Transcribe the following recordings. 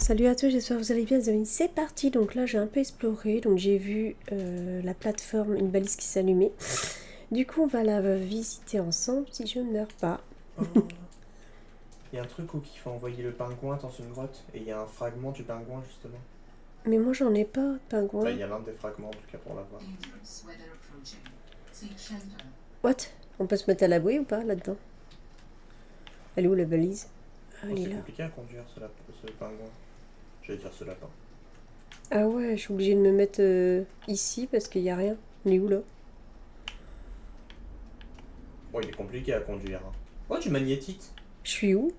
Salut à tous, j'espère que vous allez bien les amis. C'est parti, donc là j'ai un peu exploré, donc j'ai vu la plateforme, une balise qui s'allumait. Du coup on va la visiter ensemble si je ne meurs pas. Oh. Il y a un truc où il faut envoyer le pingouin dans une grotte et il y a un fragment du pingouin justement. Mais moi j'en ai pas de Bah, pingouin. il y a l'un des fragments en tout cas pour l'avoir. What? On peut se mettre à l'abri ou pas là-dedans? Elle est où la balise? Ah, Oh, elle est c'est là. compliqué à conduire ce pingouin. J'allais dire ce lapin. Ah ouais, je suis obligée de me mettre ici parce qu'il n'y a rien. On est où là? Oh, il est compliqué à conduire. Hein. Oh, du magnétite. Je suis où?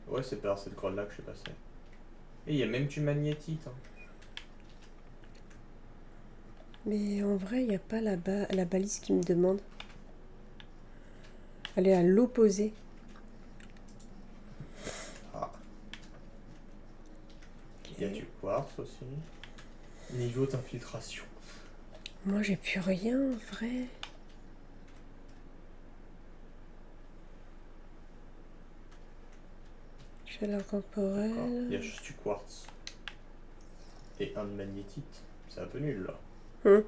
Ouais, c'est par cette grotte là que je suis passé. Et il y a même du magnétite. Hein. Mais en vrai, il n'y a pas la balise qui me demande. Elle est à l'opposé. Ah. Il y a du quartz aussi. Niveau d'infiltration. Moi j'ai plus rien en vrai. Chaleur D'accord. corporelle. Il y a juste du quartz. Et un de magnétite. C'est un peu nul là. Hum.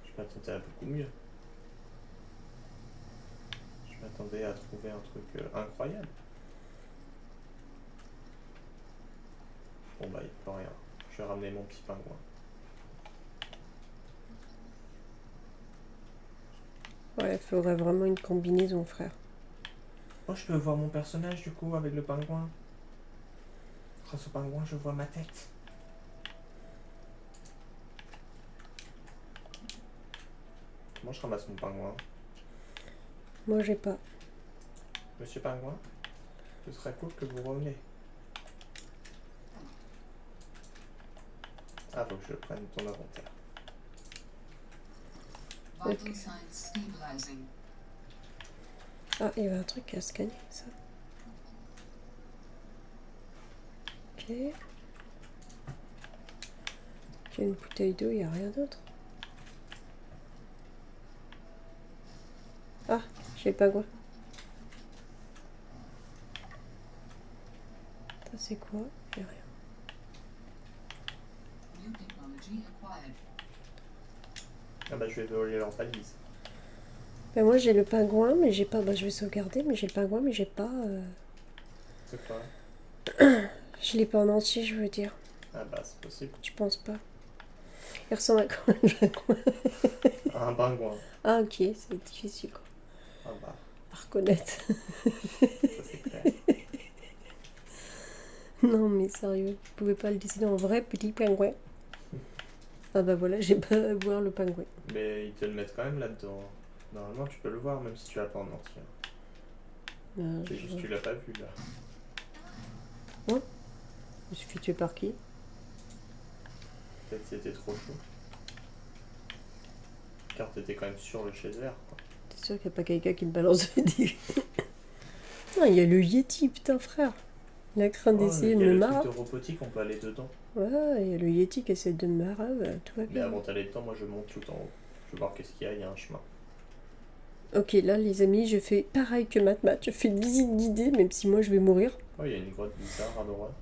Je m'attendais à beaucoup mieux. Je m'attendais à trouver un truc incroyable. Bon bah il peut rien. Je vais ramener mon petit pingouin. Ouais, il faudrait vraiment une combinaison, frère. Oh, je peux voir mon personnage du coup avec le pingouin. Grâce au pingouin, je vois ma tête. Comment je ramasse mon pingouin? Moi, j'ai pas. Monsieur Pingouin, ce serait cool que vous reveniez. Ah, faut que je prenne ton inventaire. Ok. Ah, il y avait un truc à scanner, ça. Ok. Il y a une bouteille d'eau, il n'y a rien d'autre. Ah, j'ai le pingouin. Ça, c'est quoi? Il n'y a rien. Ah bah je vais voler leur valise. Ben, moi, j'ai le pingouin, mais j'ai pas. Bah, je vais sauvegarder, mais j'ai le pingouin, mais j'ai pas. C'est quoi? Je l'ai pas en entier, je veux dire. Ah bah c'est possible. Je pense pas. Il ressemble à quoi le pingouin? Un pingouin. Ah, ok, c'est difficile, quoi. Ah bah, À reconnaître. ça c'est clair. Non, mais sérieux, vous pouvez pas le dessiner en vrai petit pingouin. Ah bah voilà, j'ai pas à voir le pingouin. Mais ils te le mettent quand même là-dedans. Normalement tu peux le voir même si tu l'as pas en entier. C'est juste que tu l'as pas vu là. Je me suis fait tuer par qui? Peut-être c'était trop chaud. Car t'étais quand même sur le shader quoi. T'es sûr qu'il n'y a pas quelqu'un qui me balance des... Ah, il y a le Yeti, putain frère. Il a craint Oh, d'essayer il de y a me le truc marrer. de robotique, on peut aller dedans. Ouais, il y a le Yeti qui essaie de me marrer, tout va Mais bien. avant d'aller dedans, moi je monte tout en haut. Je veux voir qu'est-ce qu'il y a, il y a un chemin. Ok, là les amis, je fais pareil que Matt. Je fais une visite guidée, même si moi je vais mourir. Oh, il y a une grotte bizarre à droite.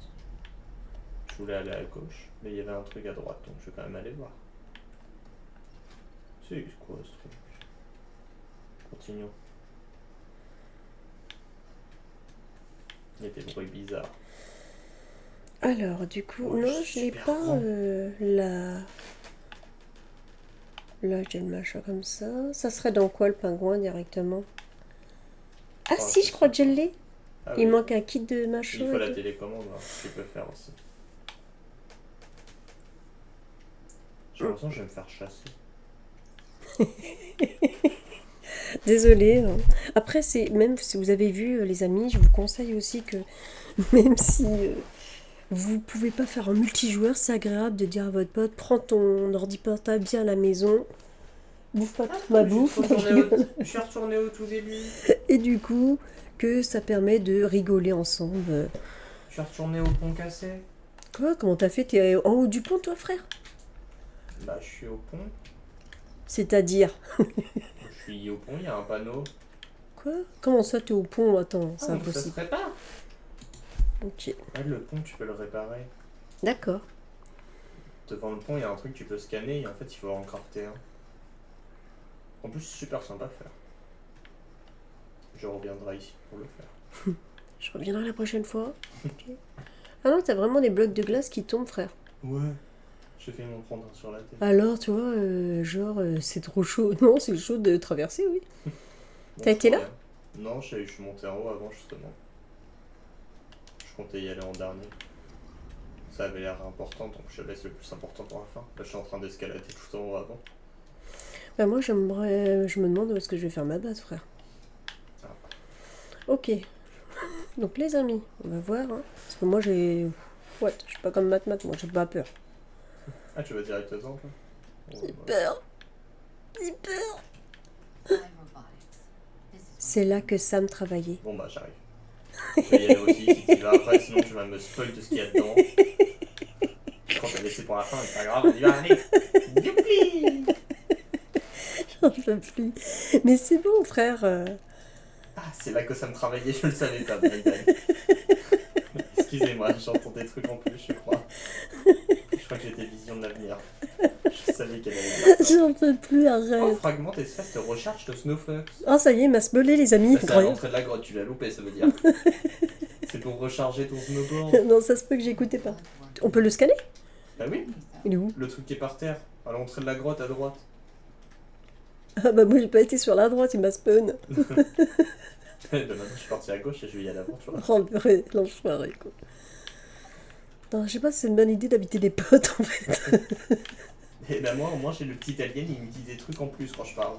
Je voulais aller à gauche, mais il y avait un truc à droite, donc je vais quand même aller voir. C'est quoi ce truc? Continuons. Il y a des bruits bizarres. Alors, du coup, Oh, non, je je suis n'ai super pas grand. la... Là, j'ai le machin comme ça. Ça serait dans quoi le pingouin directement? Ah Oh, si, je crois que je l'ai. Ah Il oui, manque un kit de machin. il faut et la tout. télécommande, hein. Tu peux faire aussi. J'ai l'impression que je vais me faire chasser. Désolée. Hein. Après, c'est même si vous avez vu, les amis, je vous conseille aussi que même si vous pouvez pas faire un multijoueur, c'est agréable de dire à votre pote, prends ton ordi portable, viens à la maison, bouffe pas toute ma bouffe. Je suis retourné au tout début. Et du coup, que ça permet de rigoler ensemble. Je suis retourné au pont cassé. Quoi? Comment t'as fait? T'es en haut du pont, toi, frère? Bah, je suis au pont. C'est-à-dire? Je suis au pont, il y a un panneau. Quoi? Comment ça, t'es au pont? Attends, c'est Ah, donc ça se impossible. prépare. Ok. Ouais, le pont, tu peux le réparer. D'accord. Devant le pont, il y a un truc que tu peux scanner et en fait, il faut en crafter un. En plus, c'est super sympa à faire. Je reviendrai ici pour le faire. Je reviendrai la prochaine fois. Ok. Ah non, t'as vraiment des blocs de glace qui tombent, frère. Ouais. J'ai fait m'en prendre un sur la tête. Alors, tu vois, c'est trop chaud. Non, c'est chaud de traverser, oui. T'as été là? Non, je suis monté en haut avant, justement. Je comptais y aller en dernier. Ça avait l'air important, donc je laisse le plus important pour la fin. Là, je suis en train d'escalader tout en haut avant. Bah moi, je me demande où est-ce que je vais faire ma base, frère. Ah. Ok. Donc, les amis, on va voir. Hein. Parce que moi, j'ai... Ouais, je suis pas comme Matt, moi, j'ai pas peur. Ah, tu vas directement, toi? J'ai peur. J'ai peur. C'est là que Sam travaillait. Bon, bah, j'arrive. Je vais y aller aussi si tu vas après, sinon tu vas me spoil tout ce qu'il y a dedans. Quand t'as laissé pour la fin, c'est pas grave, on y va, allez. Youpi! J'en peux plus. Mais c'est bon, frère. Ah, c'est là que ça me travaillait, je le savais pas, Biden. Excusez-moi, j'entends des trucs en plus, je crois. Je crois que j'étais vision de l'avenir. Je savais qu'elle allait dire ça. J'en peux plus, Oh, arrête. fragment espace de recharge de Snowflux. Oh, ça y est, il m'a spoilé, les amis. Bah, c'est à l'entrée de la grotte, tu l'as loupé, ça veut dire. C'est pour recharger ton snowboard. Non, ça se peut que j'écoutais pas. On peut le scanner? Bah oui, Il est où? le truc qui est par terre, à l'entrée de la grotte à droite. Ah bah moi j'ai pas été sur la droite, il m'a spawn. Bah maintenant je suis parti à gauche et je vais y aller avant, tu vois. Oh purée, l'enfoiré quoi. Non, je sais pas si c'est une bonne idée d'habiter des potes en fait. Et bah moi au moins j'ai le petit alien, il me dit des trucs en plus quand je parle.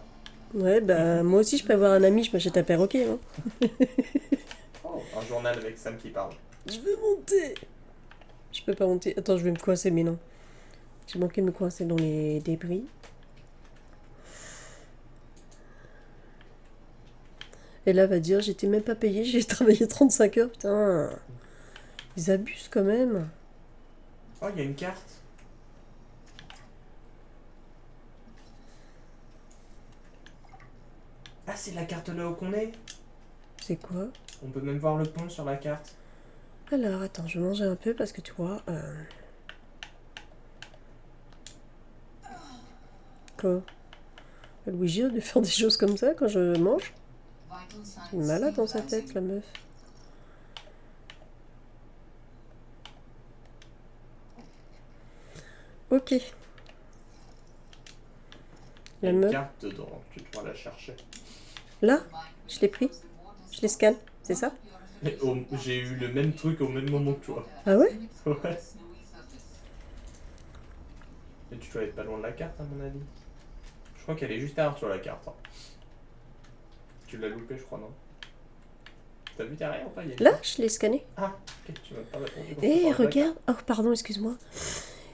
Ouais bah moi aussi je peux avoir un ami, je m'achète un perroquet. Hein. Oh, un journal avec Sam qui parle. Je veux monter. Je peux pas monter. Attends, je vais me coincer, mais non. J'ai manqué de me coincer dans les débris. Et là va dire, j'étais même pas payée, j'ai travaillé 35 heures, putain. Ils abusent quand même. Oh, il y a une carte. Ah, c'est la carte là où qu'on est. C'est quoi? On peut même voir le pont sur la carte. Alors, attends, je vais manger un peu parce que tu vois... Quoi? Luigi de faire des choses comme ça quand je mange? C'est malade dans sa tête, la meuf. Ok. Il y La a une meuf. carte dedans, tu pourras la chercher. Là? Je l'ai pris. Je les scanne, c'est ça? J'ai eu le même truc au même moment que toi. Ah ouais? Ouais. Et tu dois être pas loin de la carte, à mon avis. Je crois qu'elle est juste derrière sur la carte. Hein. Tu l'as loupé, je crois, non? T'as vu derrière ou pas? Là, je l'ai scanné. Ah, ok, tu m'as pas répondu. Eh, regarde. Oh, pardon, excuse-moi.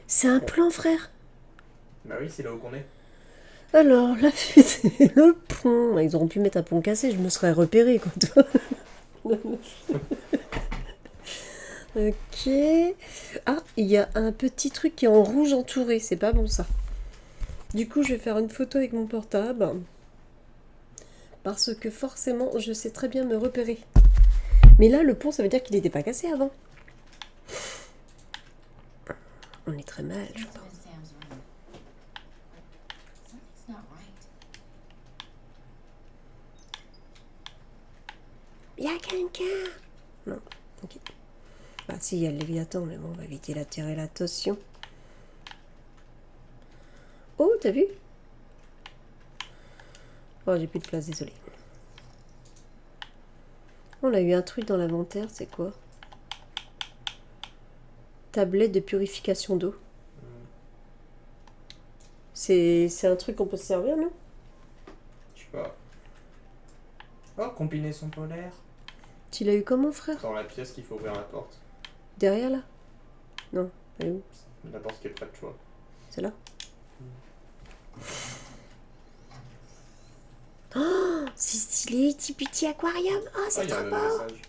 C'est un plan, frère. Bah oui, c'est là où qu'on est. Alors, la fuite, le pont. Ils auront pu mettre un pont cassé, je me serais repéré, quoi. Ok. Ah, il y a un petit truc qui est en rouge entouré. C'est pas bon, ça. Du coup, je vais faire une photo avec mon portable. Parce que forcément, je sais très bien me repérer. Mais là, le pont, ça veut dire qu'il n'était pas cassé avant. On est très mal, je pense. Il y a quelqu'un. Non, ok. Ah si, il y a le Léviathan, mais bon, on va éviter d'attirer l'attention. Oh, t'as vu? Oh, j'ai plus de place, désolé. On a eu un truc dans l'inventaire, c'est quoi? Tablette de purification d'eau. C'est un truc qu'on peut se servir, non? Je sais pas. Oh, combinaison polaire. Tu l'as eu comment, frère? Dans la pièce qu'il faut ouvrir la porte. Derrière, là? Non, elle est où? La porte qui est près de toi. C'est là? Oh, c'est stylé, petit aquarium. Oh, c'est Il y a trop un beau. message.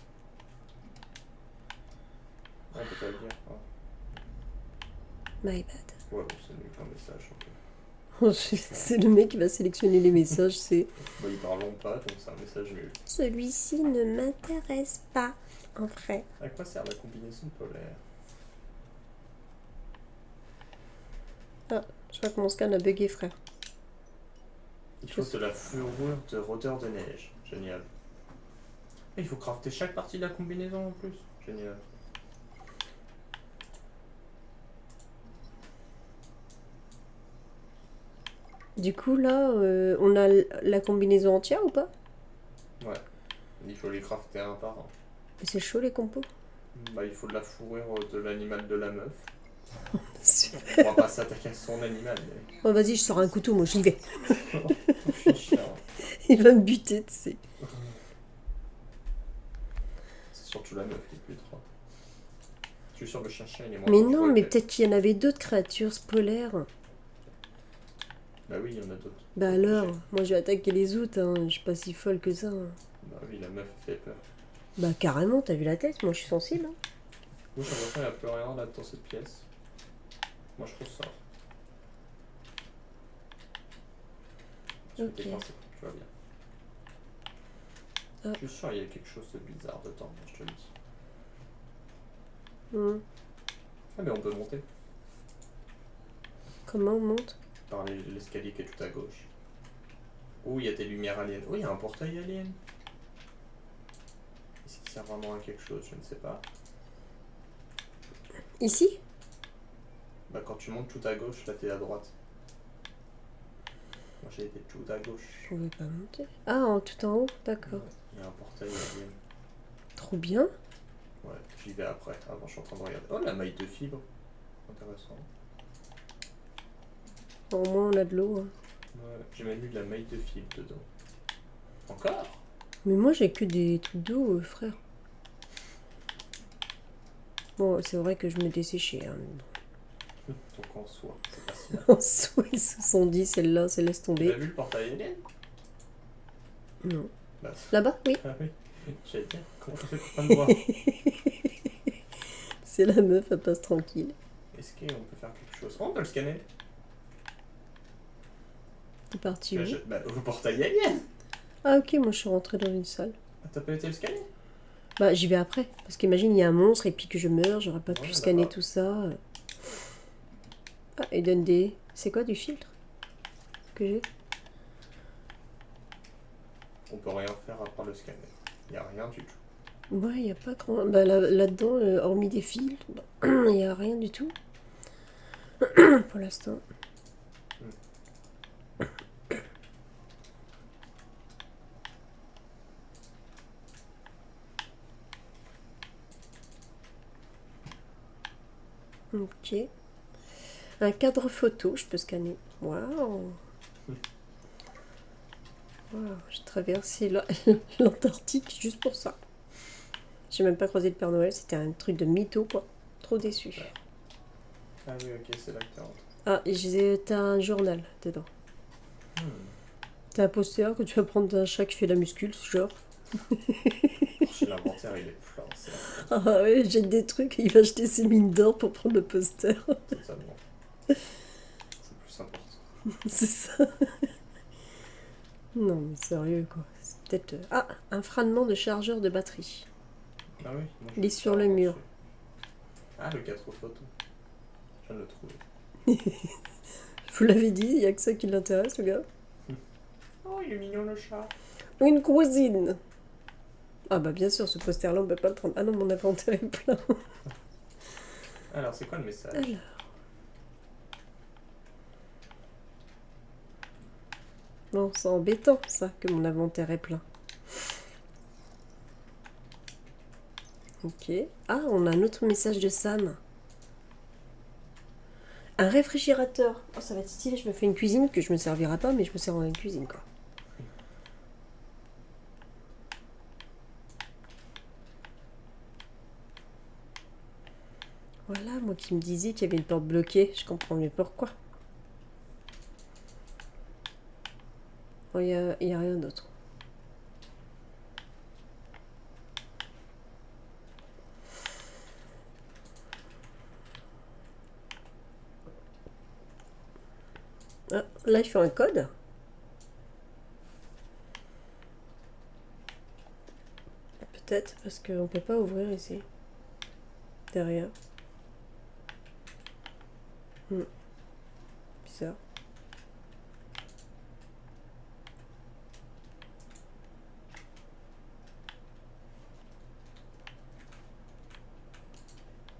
Ah, on peut pas le dire. Ah. My bad. Ouais, bon, c'est nul comme message. Ok. C'est le mec qui va sélectionner les messages, c'est Bah, ils parlent pas, donc c'est un message nul. celui-ci ne m'intéresse pas, en vrai. À quoi sert la combinaison polaire? Je crois que mon scan a bugué, frère. Il faut de la fourrure de rôdeur de neige. Génial. Et il faut crafter chaque partie de la combinaison en plus. Génial. Du coup, là, on a la combinaison entière ou pas? Ouais. Il faut les crafter un par un. Mais c'est chaud les compos. Bah, il faut de la fourrure de l'animal de la meuf. Super. On va pas s'attaquer à son animal, mais. Oh, vas-y, je sors un couteau, moi, j'y vais. Je suis chiant. Il va me buter, tu sais. C'est surtout la meuf qui est plus trop. Je suis sûr que le chien il est moins Mais dangereux non, mais que- peut-être qu'il y en avait d'autres créatures polaires. Bah oui, il y en a d'autres. Bah alors, moi je vais attaquer les autres, hein. Je suis pas si folle que ça, hein. Bah oui, la meuf fait peur. Bah carrément, t'as vu la tête? Moi je suis sensible, hein. Moi j'ai l'impression qu'il n'y a plus rien là dans cette pièce. Moi je ressors. Je vais Ok. décoincer, tu vois bien. Ah. Je suis sûr qu'il y a quelque chose de bizarre dedans, je te le dis. Hmm. Ah mais on peut monter Comment on monte? par l'escalier qui est tout à gauche. Oh, il y a des lumières aliens. Oh, il y a un portail alien. Est-ce qu'il sert vraiment à quelque chose? Je ne sais pas. Ici? Bah quand tu montes tout à gauche, là t'es à droite. Moi j'ai été tout à gauche. Je pouvais pas monter. Ah, tout en haut, d'accord. Ouais, il y a un portail alien. Trop bien. Ouais, j'y vais après. Avant, je suis en train de regarder. Oh, la maille de fibre. Intéressant. Bon, au moins on a de l'eau, hein. Ouais, j'ai même eu de la maille de fibre dedans. Encore? Mais moi j'ai que des trucs d'eau, frère. Bon, c'est vrai que je me desséchais, hein. Donc en soi, c'est pas si mal. En soi, ils se sont dit, celle-là, c'est laisse Tu tomber. as vu le portail alien? Non. Bah, Là-bas? Oui. ah oui. J'allais dire, comment tu fais pour pas me voir? C'est la meuf, elle passe tranquille. Est-ce qu'on peut faire quelque chose? Oh, on peut le scanner. T'es parti où? Bah, au portail alien. Ah ok, moi je suis rentrée dans une salle. Ah, t'as pas été le scanner? Bah j'y vais après. Parce qu'imagine, il y a un monstre et puis que je meurs, j'aurais pas pu Ouais, scanner d'accord. tout ça. Ah, et donne des... C'est quoi du filtre que j'ai? On peut rien faire à part le scanner. Y a rien du tout. Ouais, il y a pas grand... Bah là-dedans, hormis des filtres, il y a rien du tout. Pour l'instant. Ok. Un cadre photo, je peux scanner. Waouh. Waouh, j'ai traversé l'Antarctique juste pour ça. J'ai même pas croisé le Père Noël, c'était un truc de mytho, quoi. Trop déçu. Ouais. Ah oui, ok, c'est là que t'es rentré. Ah, et t'as un journal dedans. T'as un poster que tu vas prendre d'un chat qui fait la muscule, genre. L'inventaire il est plein, c'est Ah ouais, jette des trucs et il va acheter ses mines d'or pour prendre le poster. totalement. C'est plus important. C'est ça. Non, mais sérieux, quoi. C'est peut-être... Ah, un fragment de chargeur de batterie. Ah oui, moi, je Il est vais sur faire le un mur. dessus. Ah, le 4 photos. Je viens de le trouver. Vous l'avez dit, il y a que ça qui l'intéresse, le gars. Oh, il est mignon le chat. Une cuisine. Ah bah bien sûr, ce poster-là, on peut pas le prendre. Ah non, mon inventaire est plein. Alors, c'est quoi le message? Alors. Bon, c'est embêtant, ça, que mon inventaire est plein. Ok. Ah, on a un autre message de Sam. Un réfrigérateur. Oh, ça va être stylé, je me fais une cuisine que je me servirai pas, mais je me sers en une cuisine, quoi. Voilà, moi qui me disais qu'il y avait une porte bloquée, je comprends mieux pourquoi. Bon, il y a rien d'autre. Ah, là, il fait un code. Peut-être, parce qu'on peut pas ouvrir ici. Derrière. Bizarre.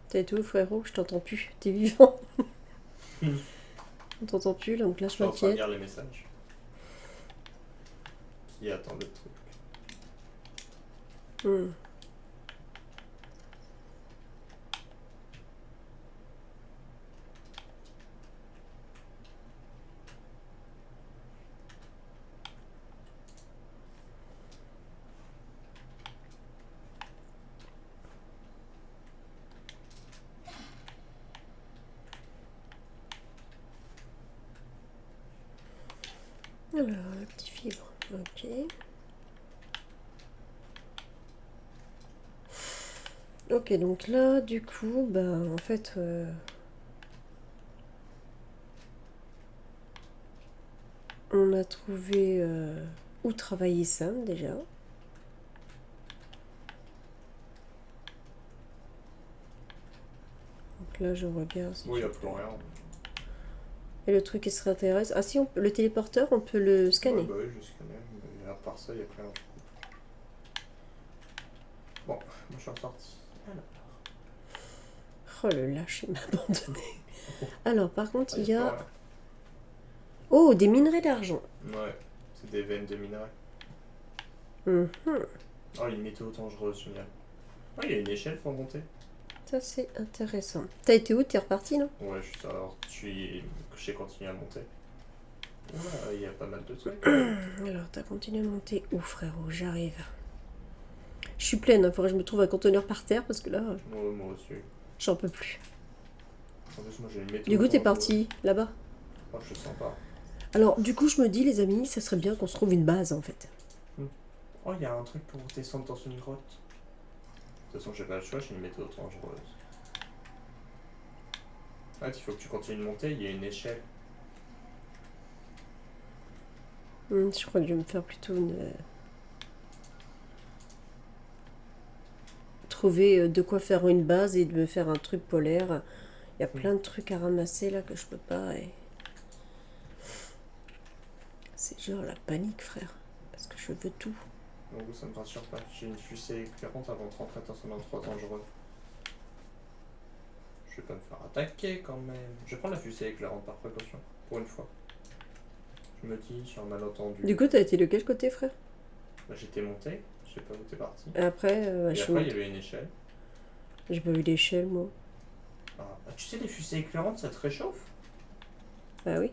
T'es tout, frérot? Je t'entends plus. T'es vivant? On t'entend plus, donc là, Je je suis en train de m'inquiète. lire les messages. Qui attend le truc. Hmm. Alors, le petit fibre. Ok. Ok, donc là, du coup, bah, en fait, on a trouvé où travailler Sam, déjà. Donc là, je regarde si Oui, il je n'y a plus peux. rien. Et le truc qui se intéresse. Ah si, le téléporteur, on peut le Ouais, scanner. bah oui, je scanne. Mais à part ça, il n'y a plus rien. Bon, moi je suis ressorti. Alors. Oh, le lâche, il m'a abandonné. Alors, par contre, Ah, il il y n'y a plus a... rien. Oh, des minerais d'argent. Ouais, c'est des veines de minerais. Mhm. Oh, une météo dangereuse, génial. Oh, il y a une échelle pour monter. Ça, c'est intéressant. T'as été où? T'es reparti, non? Ouais, j'ai continué à monter. Oula, il y a pas mal de trucs. Alors, t'as continué à monter où, frérot? J'arrive. Je suis pleine, il faudrait que je me trouve un conteneur par terre, parce que là, Ouais, moi aussi. j'en peux plus. En plus, moi j'ai une météo Du coup, t'es dangereuse. parti là-bas. Oh, je sens pas. Alors, du coup, je me dis, les amis, ça serait bien qu'on se trouve une base, en fait. Oh, il y a un truc pour descendre dans une grotte. De toute façon, j'ai pas le choix, j'ai une météo dangereuse. En fait, il faut que tu continues de monter, il y a une échelle. Je crois que je vais me faire plutôt une... trouver de quoi faire une base et de me faire un truc polaire. Il y a plein de trucs à ramasser, là, que je peux pas, et... C'est genre la panique, frère. Parce que je veux tout. Donc, ça me rassure pas. J'ai une fusée éclairante avant de rentrer dans un endroit dangereux. Je vais pas me faire attaquer quand même. Je vais prendre la fusée éclairante par précaution, pour une fois. Je me dis, sur un malentendu. Du coup, t'as été de quel côté, frère? Bah, j'étais monté, je sais pas où t'es parti. Et après, Et après, il y avait une échelle. J'ai pas vu d'échelle, moi. Ah, bah, tu sais, les fusées éclairantes, ça te réchauffe? Bah oui.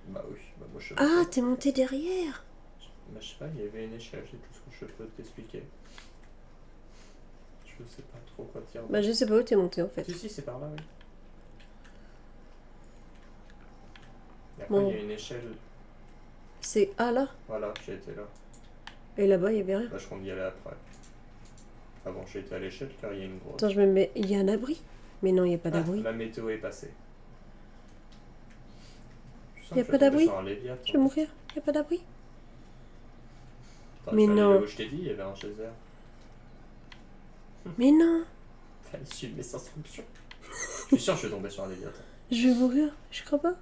Bah oui, bah moi je sais Ah, pas. t'es monté derrière. Bah je sais pas, il y avait une échelle, c'est tout ce que je peux t'expliquer. Je sais pas trop quoi dire. Bah je sais pas où t'es monté, en fait. Si, c'est par là, oui. Et après, Bon. il y a une échelle. C'est ah là. Voilà, j'ai été là. Et là-bas, il y avait rien. Là, je compte y aller après. Ah bon, j'ai été à l'échelle car il y a une grotte. Attends, je me mets... Il y a un abri? Mais non, il n'y a pas d'abri. La météo est passée. Il n'y a pas d'abri? Je vais Je mourir. Il n'y a pas d'abri? Mais Mais non. non. Où je t'ai dit, il y avait un geyser. Mais non. Fallait suivre mes instructions. Je suis sûr que je vais tomber sur un léviathan. Je vais mourir. Je crois pas.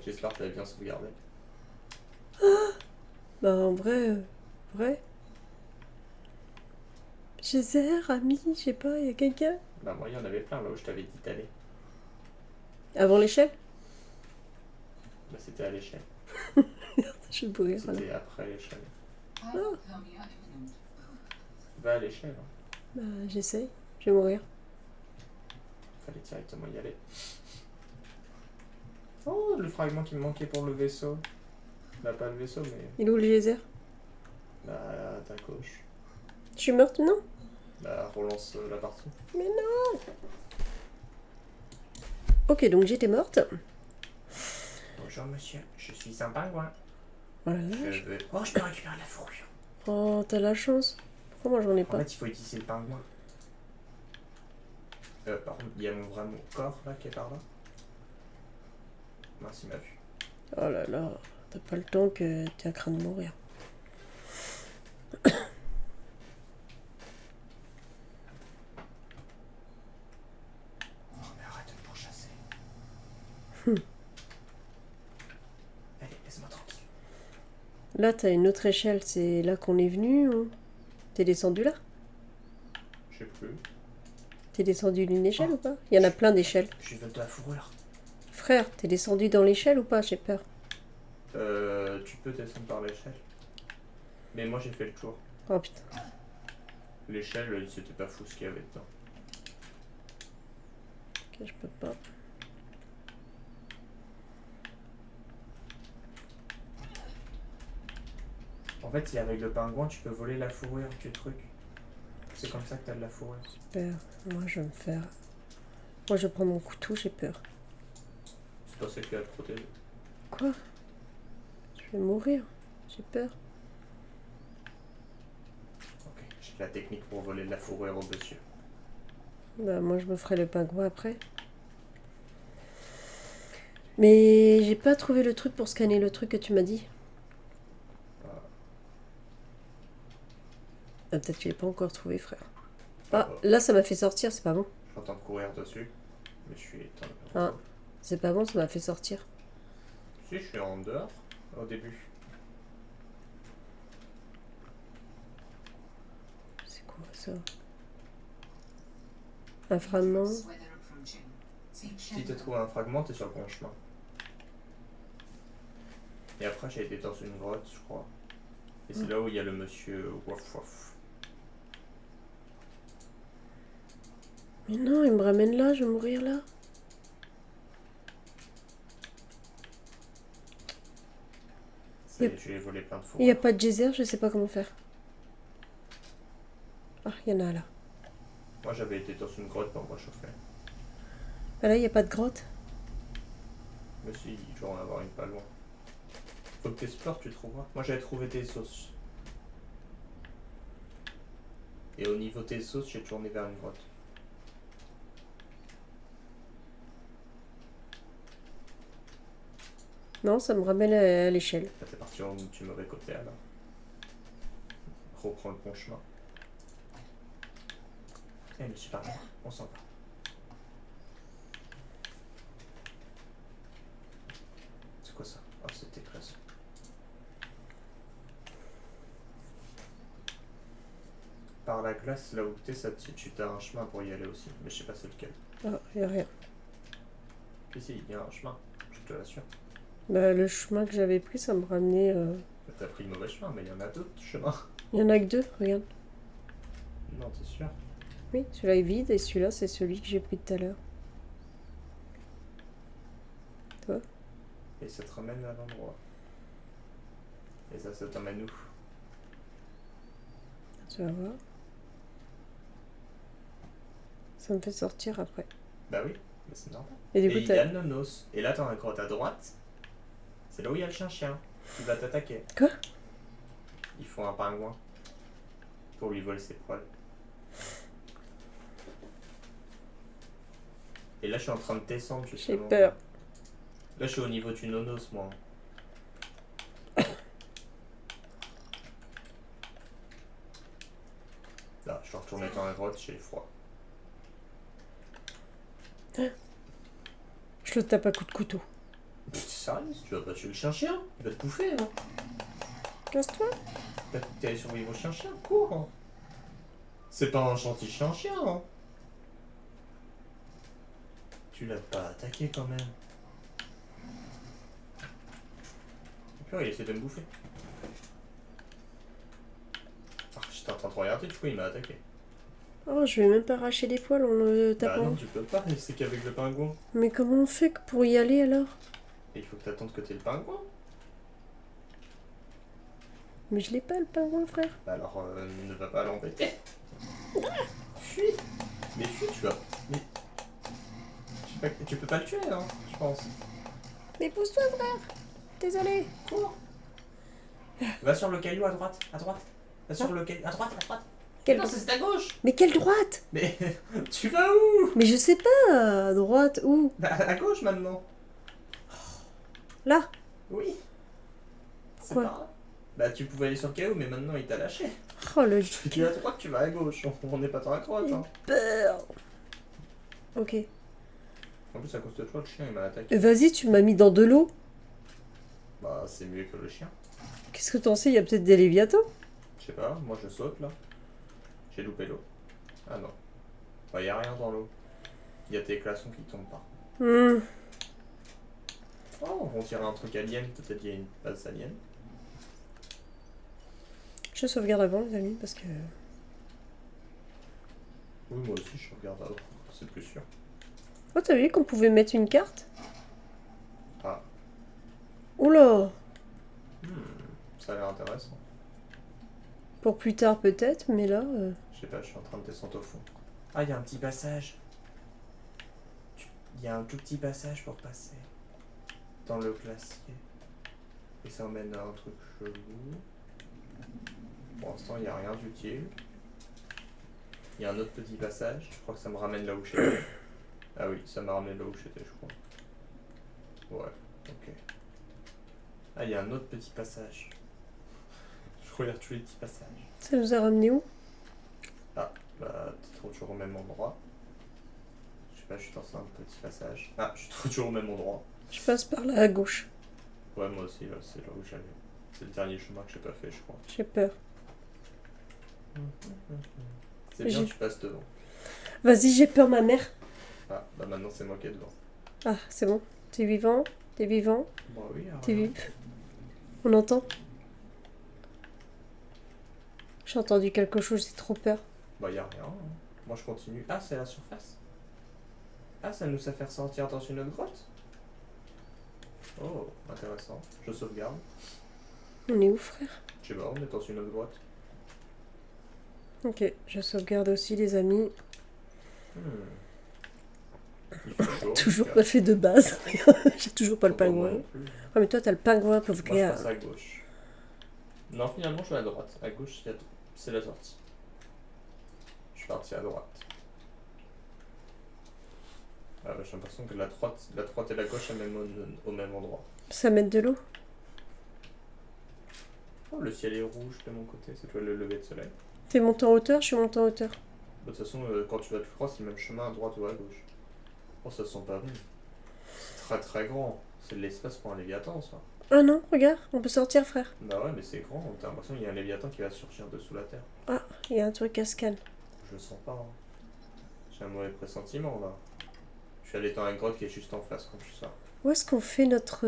J'espère que t'avais bien sauvegardé. Bah en vrai... vrai. Geyser, ami, je sais pas, il y a quelqu'un? Bah moi, il y en avait plein là où je t'avais dit d'aller. Avant l'échelle? Bah c'était à l'échelle. Je vais mourir, alors. C'était après l'échelle. Oh. Va à l'échelle. Hein. Bah j'essaye. Je vais mourir. Fallait directement y aller. Oh, le fragment qui me manquait pour le vaisseau. Bah pas le vaisseau, mais... Il est où le geyser? Bah à ta gauche. Je suis morte, non? Bah relance la partie. Mais non. Ok, donc j'étais morte. Bonjour monsieur, je suis un pingouin. Voilà. Oh, je peux récupérer la fourrure. Oh, t'as la chance. Pourquoi moi j'en ai En pas? fait, il faut utiliser le pingouin. Par contre, il y a mon vrai corps là qui est par là. Mince, il m'a vu. Oh là là, t'as pas le temps que t'es à craint de mourir. Oh, mais arrête de me pourchasser. Allez, laisse-moi tranquille. Là, t'as une autre échelle, c'est là qu'on est venu ou... T'es descendu là? Je sais plus. T'es descendu d'une échelle ou pas? Il y en a plein d'échelles. Je veux de la fourrure. Frère, t'es descendu dans l'échelle ou pas? J'ai peur. Tu peux descendre par l'échelle. Mais moi j'ai fait le tour. Oh putain. L'échelle, c'était pas fou ce qu'il y avait dedans. Ok, je peux pas. En fait, si avec le pingouin, tu peux voler la fourrure du truc. C'est comme ça que t'as de la fourrure. Super. Moi, je vais me faire... Moi, je prends mon couteau, j'ai peur. C'est pas ça qui va te protéger. Quoi? Je vais mourir. J'ai peur. Ok, j'ai la technique pour voler de la fourrure au-dessus. Bah, moi, je me ferai le pingouin après. Mais j'ai pas trouvé le truc pour scanner le truc que tu m'as dit. Ah, peut-être que tu l'as pas encore trouvé, frère. Ah, là, ça m'a fait sortir, c'est pas bon. J'entends courir dessus, mais je suis éteint. Ah, c'est pas bon, ça m'a fait sortir. Si, je suis en dehors au début. C'est quoi ça? Un fragment. Si tu trouves un fragment, t'es sur le bon chemin. Et après, j'ai été dans une grotte, je crois. Et c'est là où il y a le monsieur Waf Waf. Mais non, il me ramène là, je vais mourir là. Je lui ai volé plein de fourrures. Il n'y a pas de geyser, je sais pas comment faire. Ah, il y en a là. Moi, j'avais été dans une grotte pour me réchauffer. Ah là, il n'y a pas de grotte. Mais si, il doit en avoir une pas loin. Faut que t'explores, tu trouveras. Moi, j'avais trouvé tes sauces. Et au niveau tes sauces, j'ai tourné vers une grotte. Non, ça me ramène à l'échelle. T'es parti du mauvais côté alors. Reprends le bon chemin. Eh, monsieur Parler, on s'en va. C'est quoi ça? Oh, c'était classe. Par la glace, là où t'es, tu as un chemin pour y aller aussi. Mais je sais pas c'est lequel. Ah, il n'y a rien. Si, il y a un chemin, je te l'assure. Bah, le chemin que j'avais pris, ça me ramenait... T'as pris le mauvais chemin, mais il y en a d'autres chemins. Il y en a que deux, regarde. Non, t'es sûr? Oui, celui-là est vide et celui-là, c'est celui que j'ai pris tout à l'heure. Toi? Et ça te ramène à l'endroit. Et ça t'emmène où? Tu vas voir. Ça me fait sortir après. Bah oui, mais c'est normal. Et du Et coup, il y a le nonos. Et là, dans la grotte à droite, c'est là où il y a le chien-chien qui va t'attaquer. Quoi? Il faut un pingouin pour lui voler ses poils. Et là, je suis en train de descendre justement. J'ai peur. Là, je suis au niveau du nonos, moi. Là, je suis retourné dans la grotte, j'ai froid. Je le tape à coups de couteau. T'es sérieux? Tu vas pas tuer le chien-chien? Il va te bouffer, hein? Casse-toi. T'es allé survivre au chien-chien? Cours, hein. C'est pas un gentil chien-chien, hein? Tu l'as pas attaqué quand même. Et puis il essaie de me bouffer. Ah, j'étais en train de regarder, du coup il m'a attaqué. Oh, je vais même pas arracher les poils en le Bah tapant. non, tu peux pas, c'est qu'avec le pingouin. Mais comment on fait pour y aller alors? Et il faut que t'attendes que t'aies le pingouin. Mais je l'ai pas le pingouin, frère. Bah alors, ne va pas l'embêter. Fuis. Mais fuis, tu vas. Mais... Je sais pas, tu peux pas le tuer, hein, je pense. Mais pousse-toi, frère. Désolé. Cours. Va sur le caillou à droite, à droite. Va sur le caillou, à droite, à droite. Quelle Non, c'est à gauche. Mais quelle droite? Mais tu vas où? Mais je sais pas. À droite, où? Bah à gauche maintenant. Là. Oui. C'est Pourquoi? par là. Bah tu pouvais aller sur le chaos, mais maintenant il t'a lâché. Oh le Tu vas à droite, tu vas à gauche. On n'est pas dans la grotte. Hein. peur. Ok. En plus, à cause de toi, le chien il m'a attaqué. Vas-y, tu m'as mis dans de l'eau. Bah c'est mieux que le chien. Qu'est-ce que t'en sais? Il y a peut-être des léviathans. Je sais pas, moi je saute là. J'ai loupé l'eau. Ah non. Bah y a rien dans l'eau. Il y a tes glaçons qui tombent pas. Hmm. Oh, on dirait un truc alien. Peut-être il y a une base alien. Je sauvegarde avant, les amis, parce que... Oui, moi aussi je regarde avant. C'est plus sûr. Oh, t'as vu qu'on pouvait mettre une carte? Ah. Oula. Hmm, ça a l'air intéressant. Pour plus tard, peut-être, mais là... Je sais pas, je suis en train de descendre au fond. Ah, il y a un petit passage. Il y a un tout petit passage pour passer. Dans le glacier. Et ça emmène à un truc chelou. Pour l'instant, il n'y a rien d'utile. Il y a un autre petit passage. Je crois que ça me ramène là où j'étais. Ah oui, ça m'a ramené là où j'étais, je crois. Ouais, ok. Ah, il y a un autre petit passage. Je regarde tous les petits passages. Ça nous a ramené où? Ah, bah, t'es toujours au même endroit. Je sais pas, je suis dans un petit passage. Ah, je suis toujours au même endroit. Je passe par là, à gauche. Ouais, moi aussi, là, c'est là où j'allais. C'est le dernier chemin que j'ai pas fait, je crois. J'ai peur. C'est bien, tu passes devant. Vas-y, j'ai peur, ma mère. Ah, bah maintenant c'est moi qui est devant. Ah, c'est bon. T'es vivant? T'es vivant? Bah oui, alors. T'es vif? On entend? J'ai entendu quelque chose, j'ai trop peur. Bah y a rien. Hein. Moi je continue. Ah, c'est la surface. Ah, ça nous a fait ressortir dans une autre grotte. Oh, intéressant. Je sauvegarde. On est où, frère? Je sais pas, on est dans une autre grotte. Ok, je sauvegarde aussi, les amis. Hmm. Il fait chaud. Toujours pas fait de base. J'ai toujours pas le pingouin. Ah, mais toi, t'as le pingouin, pauvre Moi je gars. passe à gauche. Non, finalement je vais à droite. À gauche, c'est la sortie. Je suis parti à droite. Ah, bah, j'ai l'impression que la droite et la gauche sont même au même endroit. Ça met de l'eau? Oh, le ciel est rouge de mon côté, c'est toi le lever de soleil. T'es monté en hauteur? Je suis monté en hauteur. De toute façon, quand tu vas tout droit, c'est le même chemin à droite ou à gauche. Oh, ça sent pas bon. C'est très très grand. C'est de l'espace pour un léviathan, ça. Ah non, regarde, on peut sortir, frère. Bah ouais, mais c'est grand. T'as l'impression qu'il y a un léviathan qui va surgir dessous la terre. Ah, il y a un truc à scan. Je le sens pas. Hein. J'ai un mauvais pressentiment là. Je suis allé dans la grotte qui est juste en face quand tu sors. Où est-ce qu'on fait notre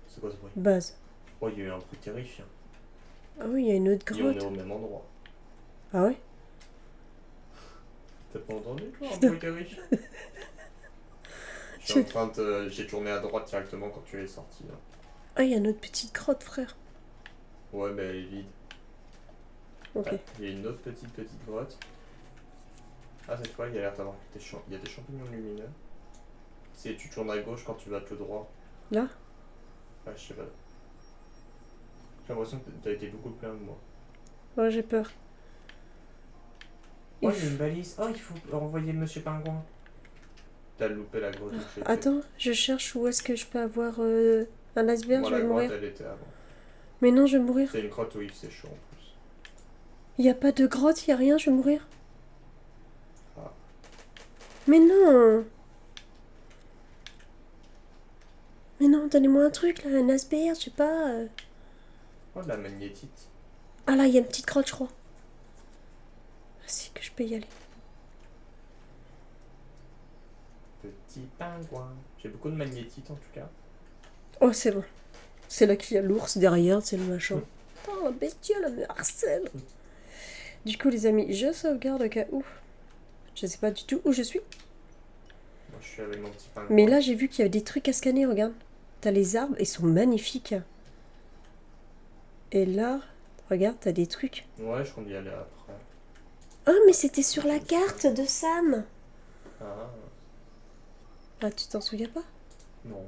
C'est quoi ce bruit? base? Oh, il y a eu un bruit terrifiant. Ah oui, il y a une autre Et on est grotte. au même endroit. Ah ouais? T'as pas entendu toi, un Non. bruit terrifiant? Je suis en train de. J'ai tourné à droite directement quand tu es sorti là. Ah, il y a une autre petite grotte, frère. Ouais, mais elle est vide. Ok. Ouais, il y a une autre petite grotte. Ah, cette fois, il y a l'air d'avoir il y a des champignons lumineux. Si tu tournes à gauche quand tu vas tout droit. Là? Ouais, je sais pas. J'ai l'impression que t'as été beaucoup plus loin que moi. Ouais, j'ai peur. Oh, il y a une balise. Oh, il faut envoyer Monsieur Pingouin. T'as loupé la grotte où j'étais. Attends, je cherche où est-ce que je peux avoir un iceberg, Moi, je la vais grotte, mourir. elle était avant. Mais non, je vais mourir. C'est une grotte où il faisait chaud en plus. Il n'y a pas de grotte, il n'y a rien, je vais mourir. Ah. Mais non! Mais non, donnez-moi un truc là, un iceberg, je sais pas. Oh, de la magnétite. Ah là, il y a une petite grotte, je crois. Ah si, que je peux y aller. Petit pingouin. J'ai beaucoup de magnétite en tout cas. Oh, c'est bon. C'est là qu'il y a l'ours derrière, c'est le machin. Oh, la bestiole, elle me harcèle. Du coup, les amis, je sauvegarde au cas où. Je sais pas du tout où je suis. Moi, je suis avec mon petit pingouin. Mais là, j'ai vu qu'il y avait des trucs à scanner, regarde. T'as les arbres, ils sont magnifiques. Et là, regarde, t'as des trucs. Ouais, je compte y aller après. Ah, mais c'était sur la carte de Sam. Ah, Ah, tu t'en souviens pas? non.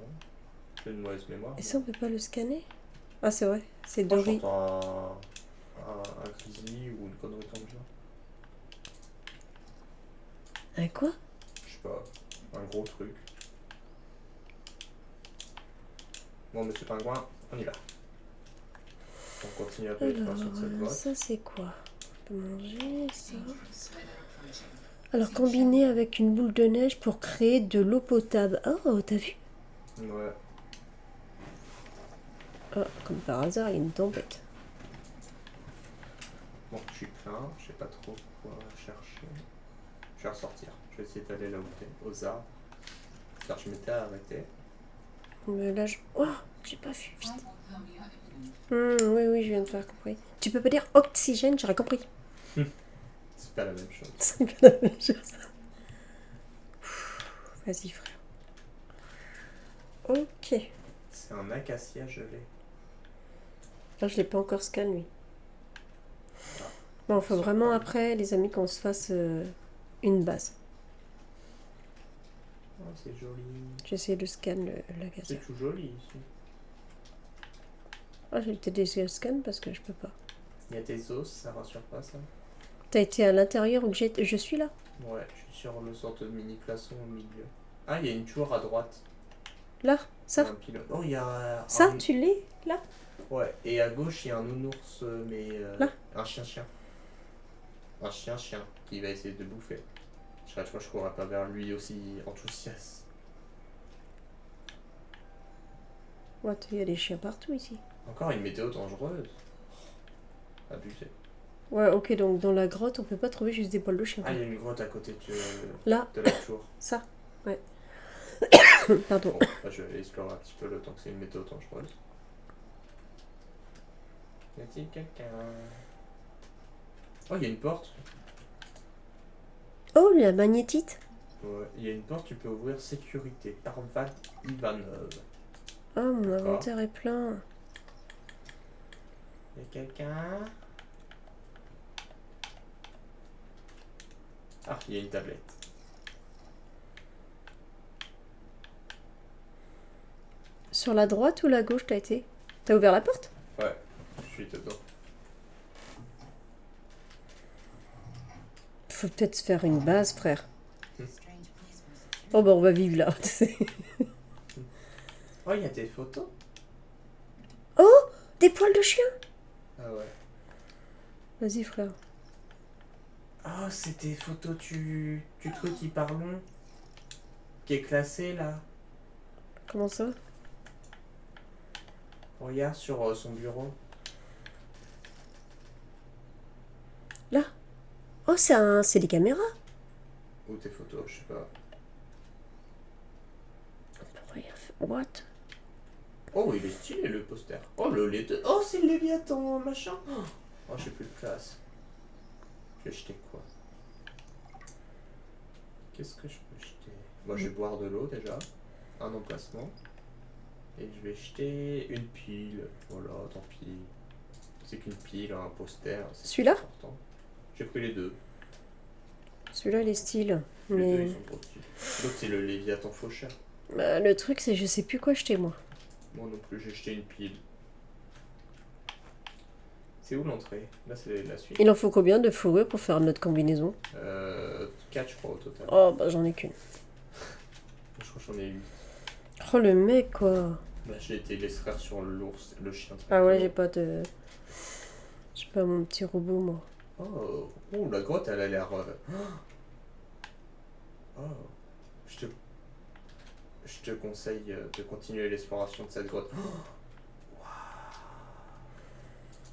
J'ai une mauvaise mémoire. Et ça, on peut pas le scanner? Ah, c'est vrai, c'est Moi, Dory. j'entends un grizzly ou une connerie comme ça. Un quoi? Je sais pas. Un gros truc. Bon, monsieur Pingouin, on y va. On continue avec l'exploration de cette Alors, grotte. ça c'est quoi? On peut manger ça. Alors, combiner avec une boule de neige pour créer de l'eau potable. Oh, t'as vu? Ouais. Ah, comme par hasard, il y a une tempête. Bon, je suis plein, je sais pas trop quoi chercher. Je vais ressortir. Je vais essayer d'aller là où t'es, aux arbres. Car je m'étais arrêté. Mais là, je... Oh, j'ai pas vu, vite. Oui, oui, je viens de faire compris. Tu peux pas dire oxygène, j'aurais compris. C'est pas la même chose. C'est pas la même chose. Vas-y, frère. Ok. C'est un acacia gelé. Là, je l'ai pas encore scan, lui. Bon, faut vraiment après, les amis, qu'on se fasse une base. Oh, c'est joli. J'essaie de scan la gazette. C'est tout joli ici. Ah, j'ai peut-être essayé le scan parce que je peux pas. Il y a des os, ça rassure pas ça? T'as été à l'intérieur où je suis là? Ouais, je suis sur le sorte de mini plaçon au milieu. Ah, il y a une tour à droite. Là? Ça? Un pilote. Oh, il y a Ça, tu l'es? Là? Ouais, et à gauche, il y a un nounours, mais... Là? Un chien-chien. Un chien-chien qui va essayer de bouffer. Je sais pas, je courrais pas vers lui aussi enthousiaste. What? Il y a des chiens partout ici. Encore une météo dangereuse. Abusé. Ouais, ok, donc dans la grotte, on peut pas trouver juste des poils de chien. Ah, il y a une grotte à côté Là? de la tour. Ça? Ouais. Pardon. Bon, bah, je vais explorer un petit peu le temps que c'est une météo dangereuse. Y a-t-il quelqu'un? Oh, il y a une porte. Oh, la magnétite? Ouais, il y a une porte, tu peux ouvrir sécurité. Parvan Ivanov. Ah, mon D'accord. inventaire est plein. Y a quelqu'un? Ah, il y a une tablette. Sur la droite ou la gauche t'as été? T'as ouvert la porte? Ouais, je suis dedans. Faut peut-être se faire une base, frère. Oh bah on va vivre là. Oh, il y a des photos? Oh, des poils de chien. Ah ouais. Vas-y, frère. Oh, c'est des photos du truc qui parlons. Qui est classé là. Comment ça? Regarde sur son bureau. Là. Oh, c'est des caméras. Ou tes photos, je sais pas. What? Oh, il est stylé le poster. Oh, les deux. Oh, c'est le Léviathan, machin. Oh, j'ai plus de place. Je vais jeter quoi? Qu'est-ce que je peux jeter? Moi, je vais boire de l'eau déjà. Un emplacement. Et je vais jeter une pile. Voilà, tant pis. C'est qu'une pile, un poster. Celui-là? J'ai pris les deux. Celui-là, il est style. Les deux, Mais ils sont trop stylés. L'autre, c'est le Léviathan faucheur. bah, le truc, c'est je sais plus quoi acheter, moi. Moi non plus, j'ai jeté une pile. C'est où l'entrée? Là, c'est la suite. Il en faut combien de fourrure pour faire notre combinaison? 4, je crois, au total. Oh, bah j'en ai qu'une. Je crois que j'en ai 8. Oh, le mec, quoi. Bah, j'ai été l'extraire sur l'ours, le chien. Ah ouais, j'ai pas de... J'ai pas mon petit robot, moi. Oh, la grotte, elle a l'air... Oh, je te conseille de continuer l'exploration de cette grotte. Oh, waouh.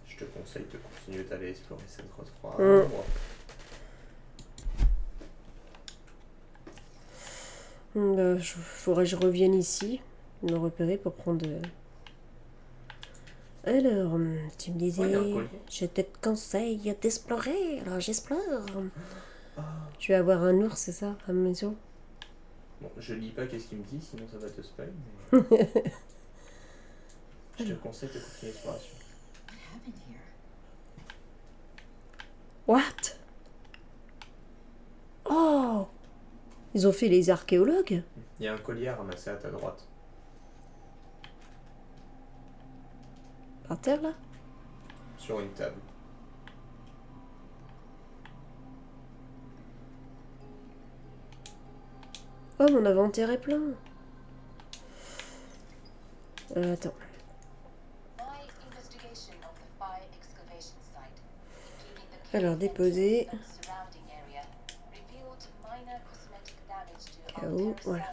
Je te conseille de continuer d'aller explorer cette grotte. Wow. Bah, faudrait que je revienne ici, me repérer pour prendre... Alors, tu me disais, je te conseille d'explorer, alors j'explore. Je vais avoir un ours, c'est ça, à la maison? Bon, je lis pas qu'est-ce qu'il me dit, sinon ça va te spoil, mais... je te conseille de continuer l'exploration. What? Oh! Ils ont fait les archéologues? Il y a un collier à ramasser à ta droite. Par terre, là? Sur une table. Oh, mon inventaire est plein. Attends. Alors, déposer. KO, voilà.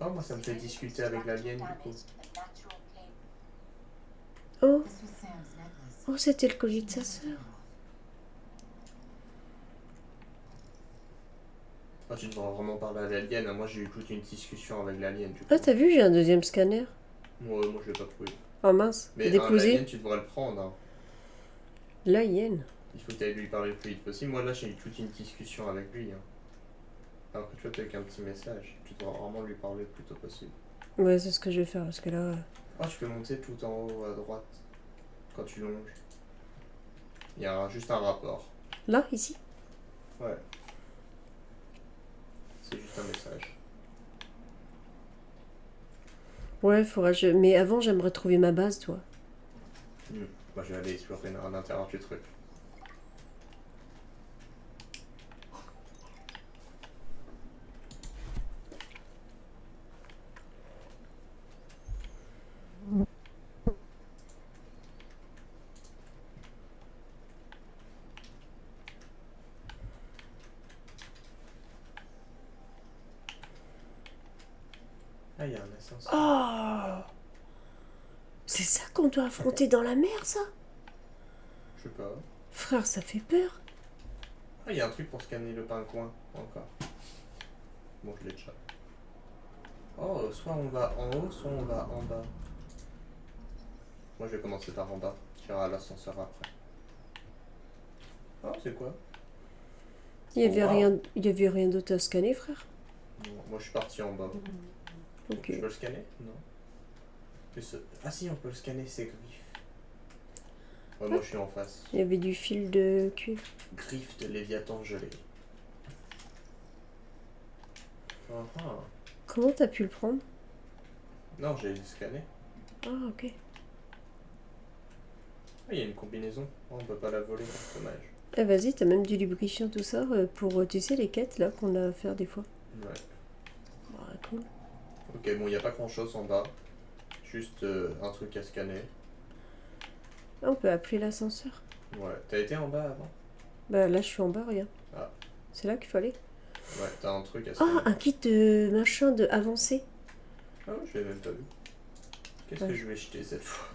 Oh, moi ça me fait discuter avec l'alien du coup. Oh, oh, c'était le collier de sa sœur. Ah, tu devrais vraiment parler à l'alien, hein. Moi j'ai eu toute une discussion avec l'alien du coup. Ah, t'as vu, j'ai un deuxième scanner. Moi je l'ai pas trouvé. Oh mince, Mais déposé. l'alien tu devrais le prendre. Hein. La hyène. Il faut que tu ailles lui parler le plus vite possible. Moi là j'ai eu toute une discussion avec lui. Hein. Alors que tu vois, t'as avec un petit message. Tu devrais vraiment lui parler le plus tôt possible. Ouais, c'est ce que je vais faire parce que là. Ah, tu peux monter tout en haut à droite. Quand tu longes. Il y a juste un rapport. Là, ici. Ouais. C'est juste un message. Ouais, faudra. Mais avant, j'aimerais trouver ma base, toi. Moi je vais aller explorer à l'intérieur du truc. Ah, il y a un ascenseur. Oh, c'est ça qu'on doit affronter dans la mer, ça? Je sais pas. Frère, ça fait peur. Ah, il y a un truc pour scanner le pingouin. Encore. Bon, je l'ai déjà. Oh, soit on va en haut, soit on va en bas. Moi je vais commencer par en bas. J'irai à l'ascenseur après. Oh, c'est quoi? Il y avait wow. rien, il y avait rien d'autre à scanner, frère. Non, moi je suis parti en bas. Ok. Je peux le scanner? Non. Ah si, on peut le scanner, c'est griffes. Ouais, moi je suis en face. Il y avait du fil de cuivre. Griffes de Léviathan gelé. Comment t'as pu le prendre? Non, j'ai scanné. Ah, ok. Ah, il y a une combinaison. Oh, on peut pas la voler, dommage. Eh, vas-y, t'as même du lubrifiant, tout ça, pour, tu sais, les quêtes, là, qu'on a à faire des fois. Ouais. Bah, cool. Ok, bon, il n'y a pas grand chose en bas. Juste un truc à scanner. Ah, on peut appeler l'ascenseur. Ouais, t'as été en bas avant? Bah, là, je suis en bas, regarde. Ah. C'est là qu'il fallait. Ouais, t'as un truc à scanner. Ah, un kit de machin de avancé. Ah ouais, je l'ai même pas vu. Qu'est-ce que je vais jeter cette fois?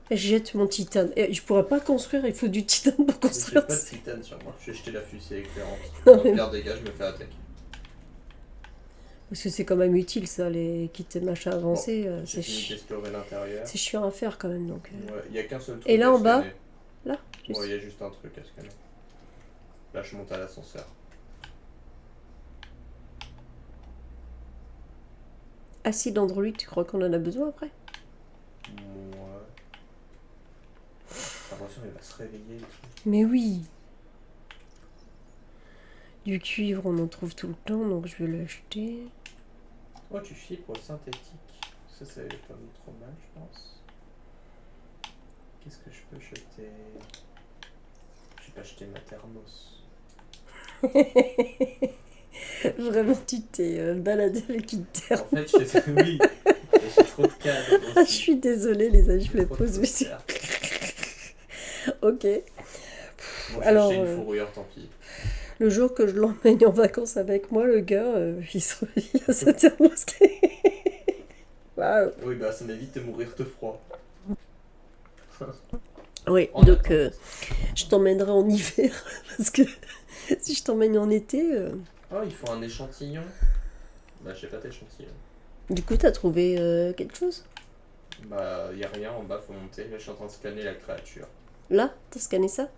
Je jette mon titane. Et je pourrais pas construire, il faut du titane pour J'ai construire. pas de titane sur moi. Je vais jeter la fusée éclairante. Non, mais- Pierre dégage, je me fais attaquer. Parce que c'est quand même utile, ça, les kits de machin avancés. J'ai fini d'explorer l'intérieur. C'est chiant à faire quand même, donc. Ouais, il y a qu'un seul truc. Et là, à en bas scanner. Là, juste. Ouais, il y a juste un truc à scanner. Là, je monte à l'ascenseur. Acide Android, tu crois qu'on en a besoin après? Ouais. J'ai l'impression qu'il va se réveiller. Mais oui. Du cuivre, on en trouve tout le temps, donc je vais l'acheter. Oh, tu fibres synthétiques. Ça va pas trop mal, je pense. Qu'est-ce que je peux jeter? Je vais pas jeter ma thermos. Vraiment, tu t'es baladé avec une terre. En fait, oui. J'ai trop de cadres aussi. Ah, je suis désolée, les amis, je me Trop de pose dessus. poussière. Ok. Bon, Alors, j'ai acheté une fourrure, tant pis. Le jour que je l'emmène en vacances avec moi, le gars, il se réveille à sa thermos. Waouh. Oui, bah ça m'évite de mourir de froid. Oui, On donc attend. je t'emmènerai en hiver, parce que si je t'emmène en été... Oh, il faut un échantillon. Bah, j'ai pas d'échantillon. Du coup, t'as trouvé quelque chose? Bah, y a rien en bas, faut monter. Là, je suis en train de scanner la créature. Là? T'as scanné ça?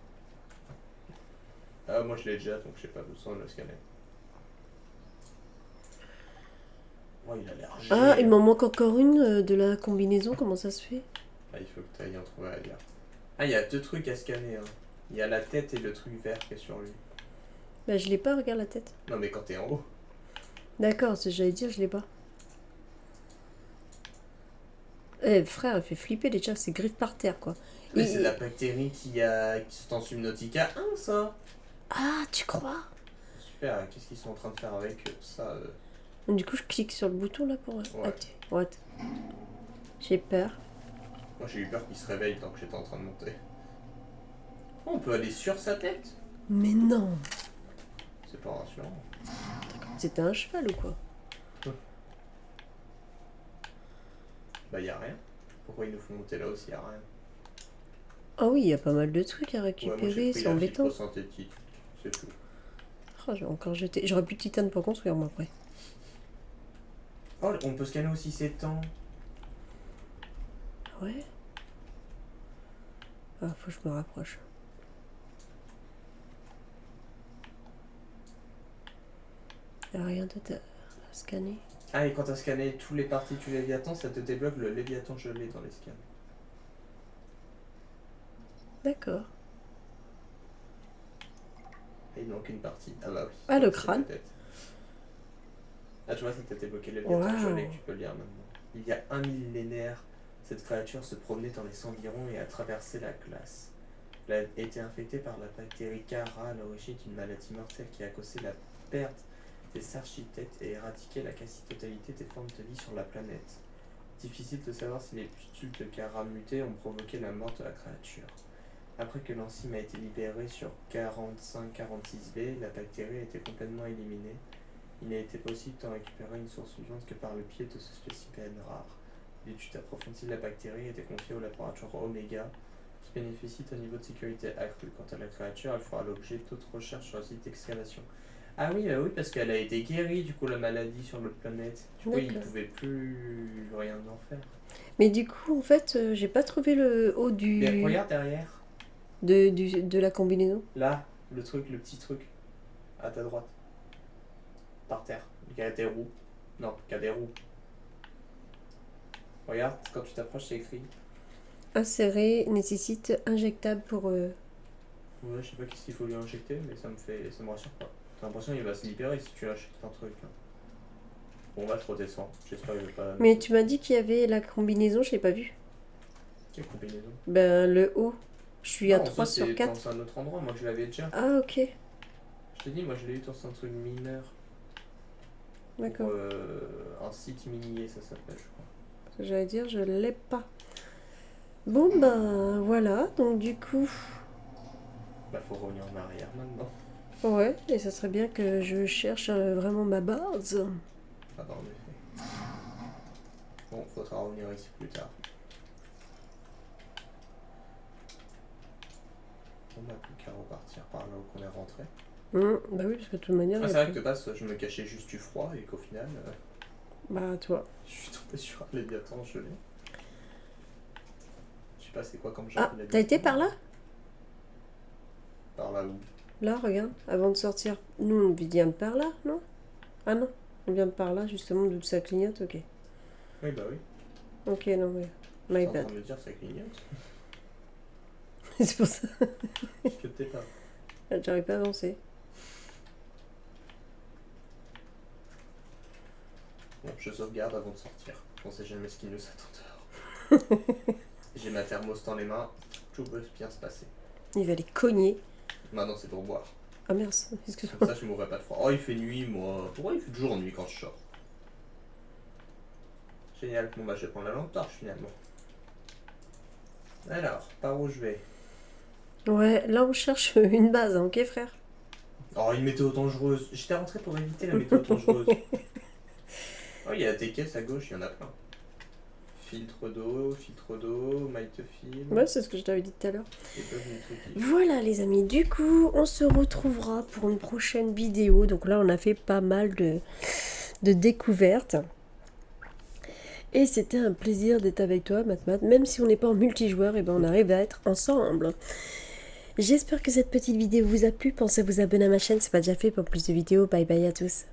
Ah, moi je l'ai déjà, donc j'ai pas besoin de le scanner. Oh, il a l'air Ah, génial. il m'en manque encore une de la combinaison, comment ça se fait? Ah, il faut que tu ailles en trouver ailleurs. Ah, il y a deux trucs à scanner. Hein. Il y a la tête et le truc vert qui est sur lui. Bah, je l'ai pas, regarde la tête. Non, mais quand t'es en haut. D'accord, c'est ce que j'allais dire, je l'ai pas. Eh, frère, elle fait flipper déjà, c'est griffes par terre, quoi. Mais c'est la bactérie qui sont en Subnautica 1, ça. Ah, tu crois? Super, qu'est-ce qu'ils sont en train de faire avec ça Du coup, je clique sur le bouton là pour... Ouais. activer. Ouais. J'ai peur. Moi j'ai eu peur qu'il se réveille tant que j'étais en train de monter. Oh, on peut aller sur sa tête? Mais non. C'est pas rassurant. C'était un cheval ou quoi? Bah y a rien. Pourquoi ils nous font monter là aussi, y a rien? Ah oui, il y a pas mal de trucs à Ouais, moi j'ai récupérer, pris c'est la embêtant. filtre synthétique. C'est tout. Oh, j'ai encore jeté. J'aurais plus de titane pour construire moi après. Oh, on peut scanner aussi ses temps. Ouais. Ah, faut que je me rapproche. Y a rien à scanner. Ah, et quand t'as scanné tous les parties du Léviathan, ça te débloque le Léviathan gelé dans les scans. D'accord. Et il manque une partie. Ah bah oui. Ah, le c'est crâne. peut-être. Ah, tu vois, ça t'a débloqué le Léviathan Waouh. gelé que tu peux le lire maintenant. Il y a un millénaire, cette créature se promenait dans les environs et a traversé la glace. Elle a été infectée par la bactérie Kara à l'origine d'une maladie mortelle qui a causé la perte des architectes et éradiqué la quasi-totalité des formes de vie sur la planète. Difficile de savoir si les pustules de Kara mutées ont provoqué la mort de la créature. Après que l'enzyme a été libérée sur 45-46b, la bactérie a été complètement éliminée. Il n'a été possible d'en récupérer une source vivante que par le biais de ce spécimen rare. L'étude approfondie de la bactérie a été confiée au laboratoire Omega, qui bénéficie d'un niveau de sécurité accru. Quant à la créature, elle fera l'objet d'autres recherches sur le site d'excavation. Ah oui, oui, parce qu'elle a été guérie, du coup, la maladie sur l'autre planète. Du coup, il ne pouvait plus rien en faire. Mais du coup, en fait, j'ai pas trouvé le haut du... Mais regarde derrière. de la combinaison. Là, le truc, le petit truc, à ta droite. Par terre. Il y a des roues. Non, il y a des roues. Regarde, quand tu t'approches, c'est écrit. Insérer nécessite injectable pour... Ouais, je sais pas qu'est-ce qu'il faut lui injecter, mais ça me rassure pas. J'ai l'impression qu'il va se libérer si tu achètes un truc. Bon, bah, je redescends. J'espère qu'il va pas. Mais tu m'as dit qu'il y avait la combinaison, je l'ai pas vue. Quelle combinaison? Ben, le haut. Je suis à Non, 3 ça, sur c'est 4. dans un autre endroit, moi je l'avais déjà. Ah, ok. Je t'ai dit, moi je l'ai eu dans un truc mineur. D'accord. Un site minier, ça s'appelle, je crois. Parce que j'allais dire, je l'ai pas. Bon, ben, voilà. Donc, du coup... Bah, faut revenir en arrière maintenant. Ouais, et ça serait bien que je cherche vraiment ma base. Ah bah, en effet. Bon, faudra revenir ici plus tard. On n'a plus qu'à repartir par là où on est rentré. Bah oui, parce que de toute manière... Ah, il y c'est a vrai que plus- de base, je me cachais juste du froid et qu'au final, Bah, toi. je suis tombé sur un Léviathan gelé. Je sais pas c'est quoi comme genre Ah, de Léviathan. t'as été par là? Par là où? Là, regarde, avant de sortir. Nous, on vient de par là, non? Ah non, on vient de par là, justement, d'où ça clignote, ok. Oui, bah oui. Ok, non, mais... My Je suis en bad. train de me dire, ça clignote. C'est pour ça. Je captais pas. J'arrive pas à avancer. Bon, je sauvegarde avant de sortir. On sait jamais ce qui nous attend dehors. J'ai ma thermos dans les mains. Tout peut bien se passer. Il va les cogner. Maintenant, c'est pour boire. Ah merde, Comme excuse-moi. ça, je mourrai pas de froid. Oh, il fait nuit, moi. Pourquoi il fait toujours nuit quand je sors? Génial. Bon, bah, je vais prendre la lampe torche finalement. Alors, par où je vais? Ouais, là, on cherche une base, hein, ok, frère? Oh, une météo dangereuse. J'étais rentré pour éviter la météo dangereuse. Oh, il y a des caisses à gauche, il y en a plein. Filtre d'eau, maille de film. Ouais, c'est ce que je t'avais dit tout à l'heure. Et peuvent nutritifs. Voilà, les amis. Du coup, on se retrouvera pour une prochaine vidéo. Donc là, on a fait pas mal de découvertes. Et c'était un plaisir d'être avec toi, Matmat. Même si on n'est pas en multijoueur, et ben on arrive à être ensemble. J'espère que cette petite vidéo vous a plu. Pensez à vous abonner à ma chaîne, c'est pas déjà fait pour plus de vidéos. Bye bye à tous.